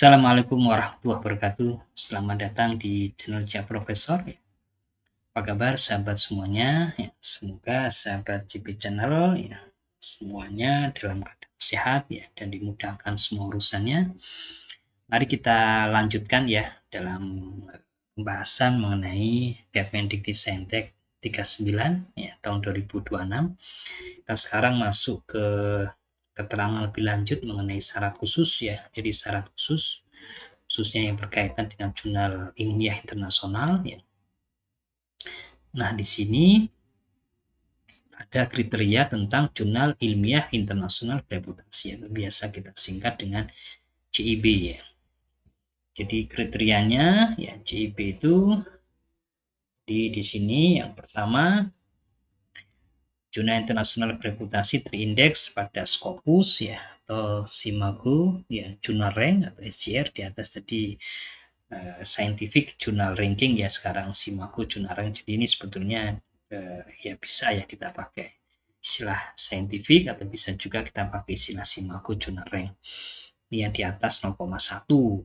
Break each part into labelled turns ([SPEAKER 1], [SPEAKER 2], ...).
[SPEAKER 1] Assalamualaikum warahmatullahi wabarakatuh. Selamat datang di channel Cak Profesor. Apa kabar sahabat semuanya? Ya, semoga sahabat CP Channel ya semuanya dalam keadaan sehat ya dan dimudahkan semua urusannya. Mari kita lanjutkan ya dalam pembahasan mengenai Kemendikbudristek 39 ya tahun 2026. Kita sekarang masuk ke keterangan lebih lanjut mengenai syarat khusus ya. Jadi syarat khususnya yang berkaitan dengan jurnal ilmiah internasional ya. Nah, di sini ada kriteria tentang jurnal ilmiah internasional bereputasi yang biasa kita singkat dengan JIB ya. Jadi kriterianya ya JIB itu di sini yang pertama, jurnal internasional bereputasi terindeks pada Scopus ya atau SCImago ya, jurnal rank atau SJR di atas tadi scientific journal ranking ya, sekarang SCImago jurnal rank. Jadi ini sebetulnya ya bisa ya kita pakai istilah scientific atau bisa juga kita pakai istilah SCImago jurnal rank. Ini yang di atas 0,1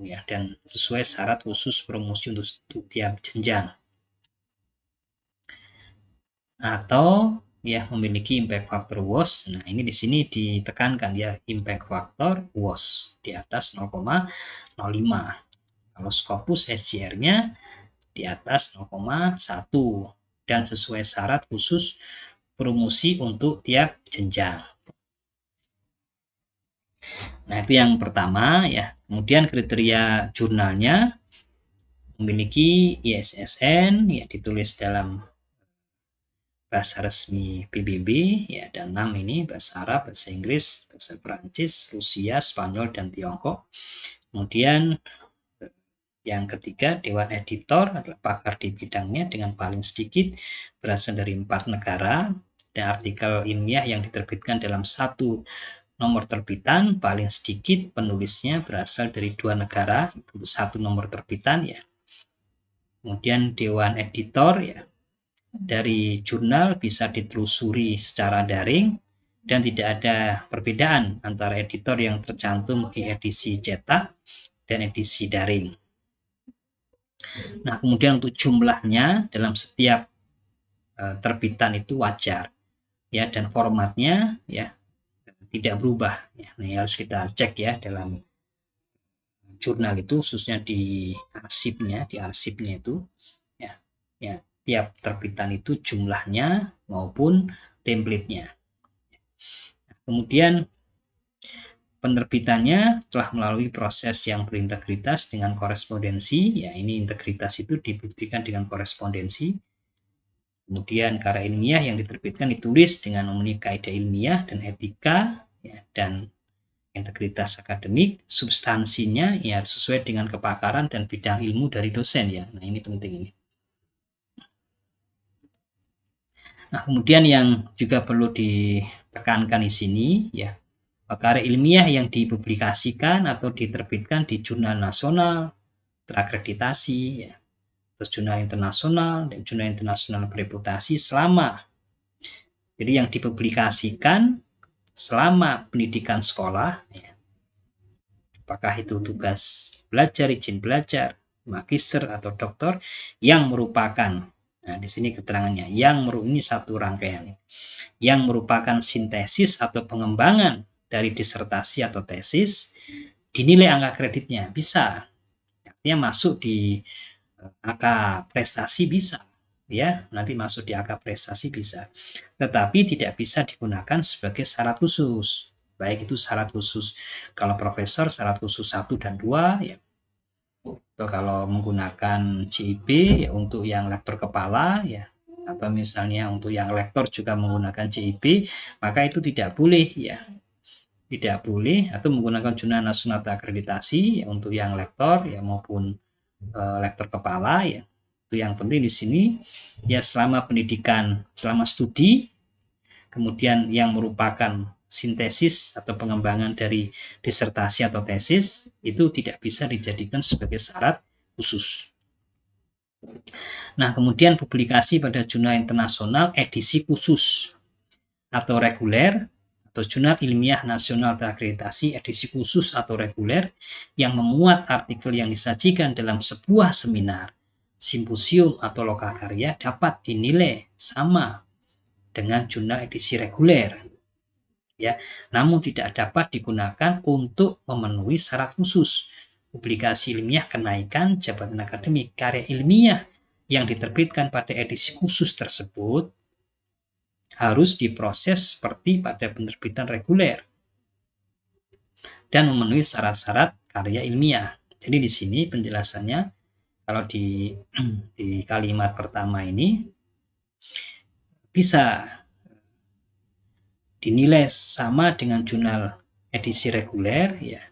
[SPEAKER 1] ya dan sesuai syarat khusus promosi untuk tiap jenjang. Atau ya memiliki impact factor WOS. Nah, ini di sini ditekankan ya impact factor WOS di atas 0,05. Kalau Scopus SJR-nya di atas 0,1 dan sesuai syarat khusus promosi untuk tiap jenjang. Nah, itu yang pertama ya. Kemudian kriteria jurnalnya memiliki ISSN ya, ditulis dalam bahasa resmi PBB ya, dan 6 ini bahasa Arab, bahasa Inggris, bahasa Perancis, Rusia, Spanyol, dan Tiongkok. Kemudian yang ketiga, Dewan Editor adalah pakar di bidangnya dengan paling sedikit berasal dari 4 negara, dan artikel ilmiah yang diterbitkan dalam satu nomor terbitan paling sedikit penulisnya berasal dari 2 negara untuk satu nomor terbitan ya. Kemudian Dewan Editor ya, dari jurnal bisa ditelusuri secara daring dan tidak ada perbedaan antara editor yang tercantum di edisi cetak dan edisi daring. Nah, kemudian untuk jumlahnya dalam setiap terbitan itu wajar ya, dan formatnya ya tidak berubah ya. Nah, harus kita cek ya dalam jurnal itu, khususnya di arsipnya itu ya tiap terbitan itu jumlahnya maupun template-nya. Kemudian penerbitannya telah melalui proses yang berintegritas dengan korespondensi. Ya, ini integritas itu dibuktikan dengan korespondensi. Kemudian karya ilmiah yang diterbitkan ditulis dengan memenuhi kaidah ilmiah dan etika ya, dan integritas akademik. Substansinya ya sesuai dengan kepakaran dan bidang ilmu dari dosen ya. Nah, ini penting ini. Nah, kemudian yang juga perlu ditekankan di sini ya, karya ilmiah yang dipublikasikan atau diterbitkan di jurnal nasional terakreditasi ya, atau jurnal internasional dan jurnal internasional bereputasi selama, jadi yang dipublikasikan selama pendidikan sekolah ya, apakah itu tugas belajar, izin belajar, magister atau doktor yang merupakan, nah di sini keterangannya, ini satu rangkaian yang merupakan sintesis atau pengembangan dari disertasi atau tesis, dinilai angka kreditnya bisa, artinya masuk di angka prestasi bisa ya, nanti masuk di angka prestasi bisa, tetapi tidak bisa digunakan sebagai syarat khusus, baik itu syarat khusus kalau profesor syarat khusus 1 dan 2 ya, atau kalau menggunakan JIB ya untuk yang lektor kepala ya, atau misalnya untuk yang lektor juga menggunakan JIB, maka itu tidak boleh ya, tidak boleh, atau menggunakan jurnal nasional terakreditasi ya, untuk yang lektor ya maupun lektor kepala ya. Itu yang penting di sini ya, selama pendidikan, selama studi, kemudian yang merupakan sintesis atau pengembangan dari disertasi atau tesis itu tidak bisa dijadikan sebagai syarat khusus. Nah, kemudian publikasi pada jurnal internasional edisi khusus atau reguler atau jurnal ilmiah nasional terakreditasi edisi khusus atau reguler yang memuat artikel yang disajikan dalam sebuah seminar, simposium atau lokakarya dapat dinilai sama dengan jurnal edisi reguler, ya, namun tidak dapat digunakan untuk memenuhi syarat khusus. Publikasi ilmiah kenaikan jabatan akademik. Karya ilmiah yang diterbitkan pada edisi khusus tersebut harus diproses seperti pada penerbitan reguler dan memenuhi syarat-syarat karya ilmiah. Jadi di sini penjelasannya, kalau di kalimat pertama ini bisa dinilai sama dengan jurnal edisi reguler, ya,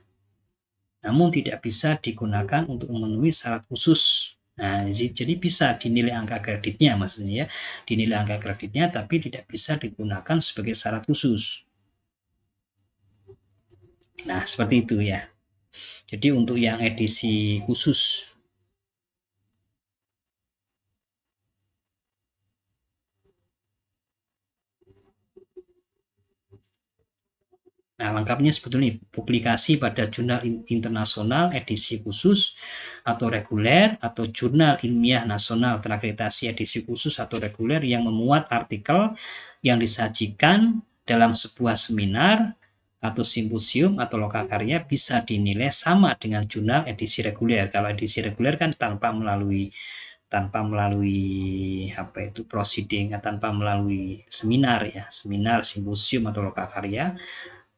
[SPEAKER 1] namun tidak bisa digunakan untuk memenuhi syarat khusus. Nah, jadi bisa dinilai angka kreditnya, maksudnya ya, dinilai angka kreditnya, tapi tidak bisa digunakan sebagai syarat khusus. Nah, seperti itu ya. Jadi untuk yang edisi khusus. Nah, lengkapnya sebetulnya publikasi pada jurnal internasional edisi khusus atau reguler atau jurnal ilmiah nasional terakreditasi edisi khusus atau reguler yang memuat artikel yang disajikan dalam sebuah seminar atau simposium atau lokakarya bisa dinilai sama dengan jurnal edisi reguler. Kalau edisi reguler kan tanpa melalui apa itu proceeding, tanpa melalui seminar ya, seminar, simposium atau lokakarya.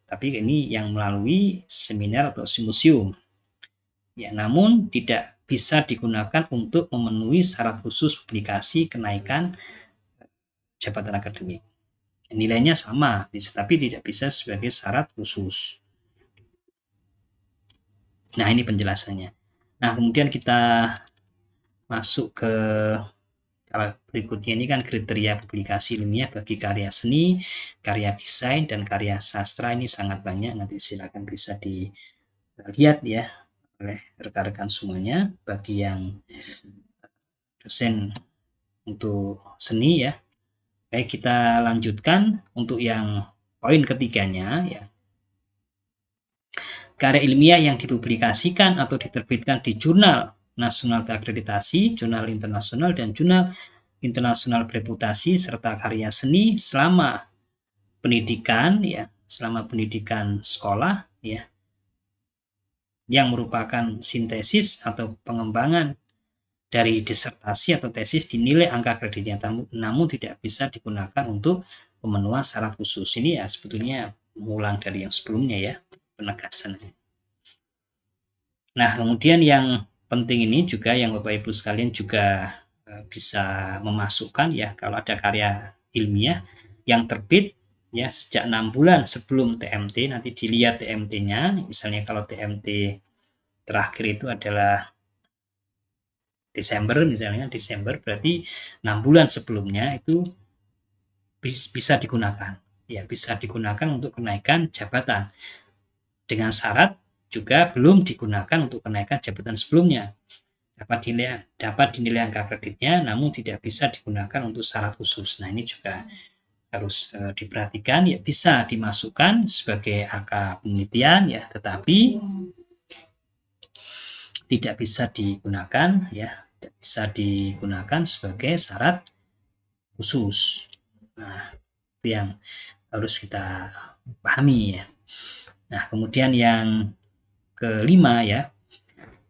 [SPEAKER 1] Tapi ini yang melalui seminar atau simposium. Ya, namun tidak bisa digunakan untuk memenuhi syarat khusus publikasi kenaikan jabatan akademik. Nilainya sama, tapi tidak bisa sebagai syarat khusus. Nah, ini penjelasannya. Nah, kemudian kita masuk ke kalau berikutnya ini kan kriteria publikasi ilmiah bagi karya seni, karya desain, dan karya sastra. Ini sangat banyak, nanti silakan bisa dilihat ya oleh rekan-rekan semuanya. Bagi yang dosen untuk seni ya. Baik, kita lanjutkan untuk yang poin ketiganya ya. Karya ilmiah yang dipublikasikan atau diterbitkan di jurnal nasional terakreditasi, jurnal internasional, dan jurnal internasional bereputasi, serta karya seni selama pendidikan ya, selama pendidikan sekolah ya, yang merupakan sintesis atau pengembangan dari disertasi atau tesis dinilai angka kreditnya, namun tidak bisa digunakan untuk pemenuhan syarat khusus. Ini ya sebetulnya mengulang dari yang sebelumnya ya, penegasan. Nah, kemudian yang penting ini juga yang Bapak Ibu sekalian juga bisa memasukkan ya, kalau ada karya ilmiah yang terbit ya sejak 6 bulan sebelum TMT, nanti dilihat TMT-nya. Misalnya kalau TMT terakhir itu adalah Desember, misalnya Desember, berarti 6 bulan sebelumnya itu bisa digunakan. Ya, bisa digunakan untuk kenaikan jabatan. Dengan syarat juga belum digunakan untuk kenaikan jabatan sebelumnya. Dapat dinilai angka kreditnya, namun tidak bisa digunakan untuk syarat khusus. Nah, ini juga harus diperhatikan, ya bisa dimasukkan sebagai angka penelitian ya, tetapi tidak bisa digunakan ya, tidak bisa digunakan sebagai syarat khusus. Nah, itu yang harus kita pahami ya. Nah, kemudian yang kelima ya,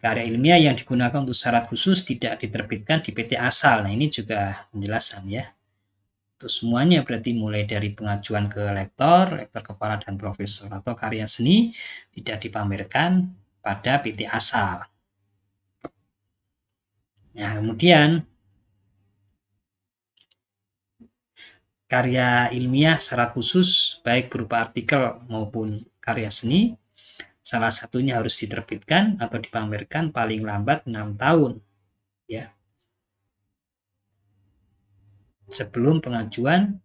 [SPEAKER 1] karya ilmiah yang digunakan untuk syarat khusus tidak diterbitkan di PT asal. Nah, ini juga penjelasan ya. Untuk semuanya berarti mulai dari pengajuan ke lektor, rektor kepala dan profesor, atau karya seni tidak dipamerkan pada PT asal. Nah, kemudian karya ilmiah syarat khusus baik berupa artikel maupun karya seni, salah satunya harus diterbitkan atau dipamerkan paling lambat 6 tahun ya, sebelum pengajuan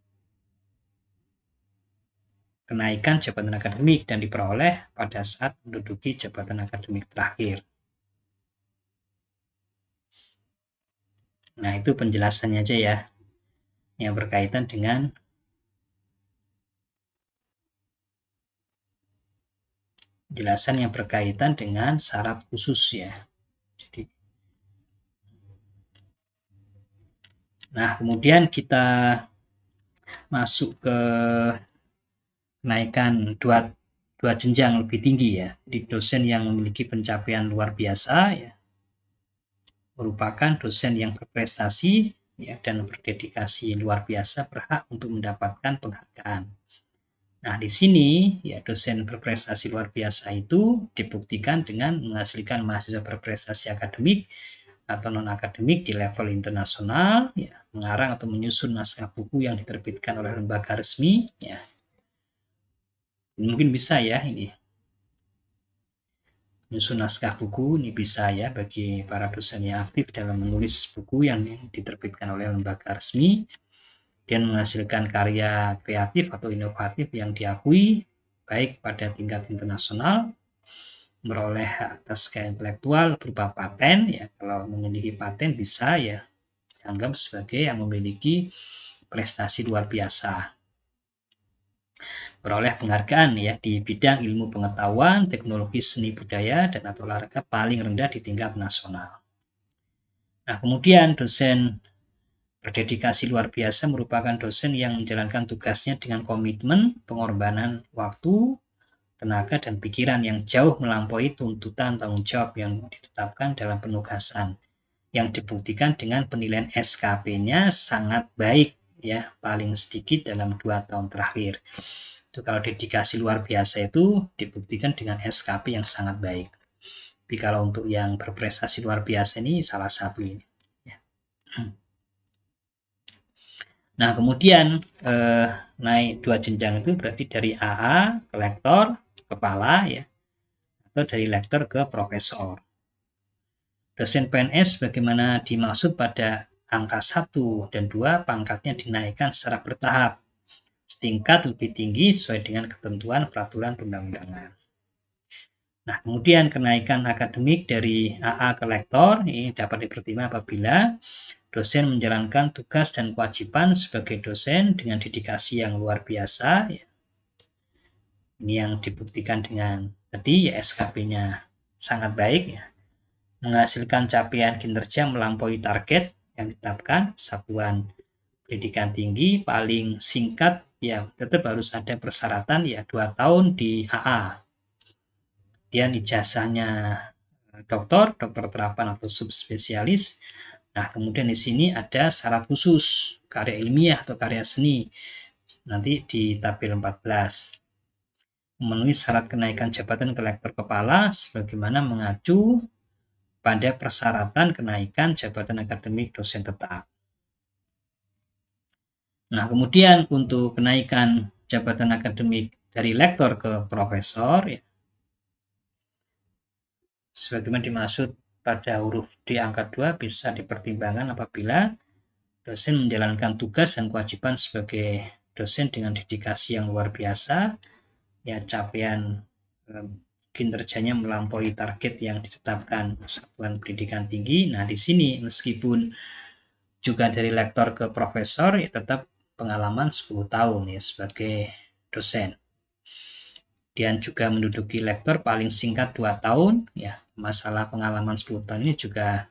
[SPEAKER 1] kenaikan jabatan akademik dan diperoleh pada saat menduduki jabatan akademik terakhir. Nah, itu penjelasannya aja ya, yang berkaitan dengan penjelasan yang berkaitan dengan syarat khusus ya. Jadi, nah kemudian kita masuk ke kenaikan dua jenjang lebih tinggi ya. Di dosen yang memiliki pencapaian luar biasa ya, merupakan dosen yang berprestasi ya, dan berdedikasi luar biasa berhak untuk mendapatkan penghargaan. Nah, di sini ya dosen berprestasi luar biasa itu dibuktikan dengan menghasilkan mahasiswa berprestasi akademik atau non-akademik di level internasional, ya, mengarang atau menyusun naskah buku yang diterbitkan oleh lembaga resmi, ya. Mungkin bisa ya ini. Menyusun naskah buku ini bisa ya bagi para dosen yang aktif dalam menulis buku yang diterbitkan oleh lembaga resmi dan menghasilkan karya kreatif atau inovatif yang diakui baik pada tingkat internasional, meroleh hak atas kekayaan intelektual berupa paten ya. Kalau memiliki paten bisa ya dianggap sebagai yang memiliki prestasi luar biasa. Beroleh penghargaan ya di bidang ilmu pengetahuan, teknologi, seni budaya, dan atau olahraga paling rendah di tingkat nasional. Nah, kemudian dosen berdedikasi luar biasa merupakan dosen yang menjalankan tugasnya dengan komitmen, pengorbanan waktu, tenaga, dan pikiran yang jauh melampaui tuntutan tanggung jawab yang ditetapkan dalam penugasan, yang dibuktikan dengan penilaian SKP-nya sangat baik ya, paling sedikit dalam 2 tahun terakhir. Itu kalau dedikasi luar biasa itu dibuktikan dengan SKP yang sangat baik. Tapi kalau untuk yang berprestasi luar biasa ini salah satu ini. Ya. Nah, kemudian naik 2 jenjang itu berarti dari AA ke lektor, kepala ya, atau dari lektor ke profesor. Dosen PNS bagaimana dimaksud pada angka 1 dan 2 pangkatnya dinaikkan secara bertahap, setingkat lebih tinggi sesuai dengan ketentuan peraturan perundang-undangan. Nah, kemudian kenaikan akademik dari AA ke lektor ini dapat dipertimbangkan apabila dosen menjalankan tugas dan kewajiban sebagai dosen dengan dedikasi yang luar biasa. Ya. Ini yang dibuktikan dengan tadi ya SKP-nya sangat baik ya. Menghasilkan capaian kinerja melampaui target yang ditetapkan, satuan pendidikan tinggi paling singkat ya tetap harus ada persyaratan ya 2 tahun di AA. Kemudian ijazahnya doktor terapan atau subspesialis. Nah, kemudian di sini ada syarat khusus karya ilmiah atau karya seni. Nanti di tabel 14. Memenuhi syarat kenaikan jabatan ke lektor kepala sebagaimana mengacu pada persyaratan kenaikan jabatan akademik dosen tetap. Nah, kemudian untuk kenaikan jabatan akademik dari lektor ke profesor, ya, sebagaimana dimaksud pada huruf D angka 2 bisa dipertimbangkan apabila dosen menjalankan tugas dan kewajiban sebagai dosen dengan dedikasi yang luar biasa, ya capaian kinerjanya melampaui target yang ditetapkan satuan pendidikan tinggi. Nah, di sini meskipun juga dari lektor ke profesor, ya tetap pengalaman 10 tahun ya sebagai dosen. Dan juga menduduki lektor paling singkat 2 tahun ya. Masalah pengalaman 10 tahun ini juga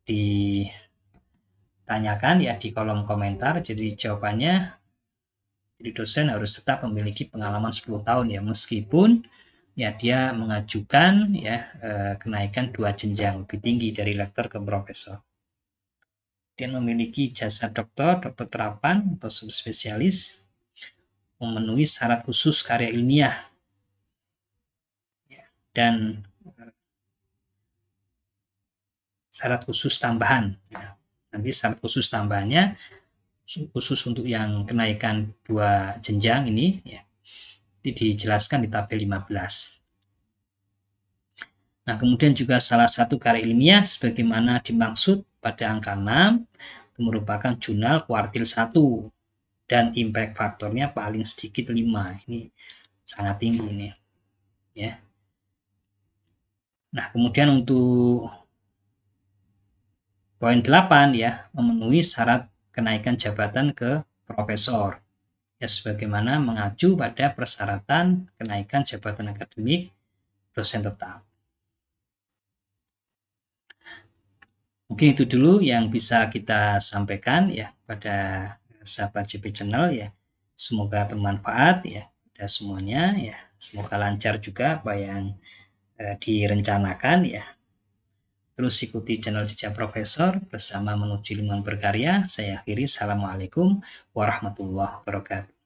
[SPEAKER 1] ditanyakan ya di kolom komentar. Jadi jawabannya, jadi dosen harus tetap memiliki pengalaman 10 tahun ya, meskipun ya dia mengajukan ya kenaikan 2 jenjang lebih tinggi dari lektor ke profesor. Dia memiliki jasa doktor terapan atau subspesialis, memenuhi syarat khusus karya ilmiah dan syarat khusus tambahan. Nanti syarat khusus tambahannya khusus untuk yang kenaikan 2 jenjang ini ya, dijelaskan di tabel 15. Nah, kemudian juga salah satu karya ilmiah sebagaimana dimaksud pada angka 6 itu merupakan jurnal kuartil 1 dan impact faktornya paling sedikit 5. Ini sangat tinggi ini ya. Nah, kemudian untuk poin 8 ya, memenuhi syarat kenaikan jabatan ke profesor. Ya, sebagaimana mengacu pada persyaratan kenaikan jabatan akademik dosen tetap. Mungkin itu dulu yang bisa kita sampaikan ya pada sahabat JP Channel ya. Semoga bermanfaat ya pada semuanya ya. Semoga lancar juga apa yang direncanakan ya. Terus ikuti channel Jejak Profesor bersama menuju ilmuwan berkarya. Saya akhiri. Assalamualaikum warahmatullahi wabarakatuh.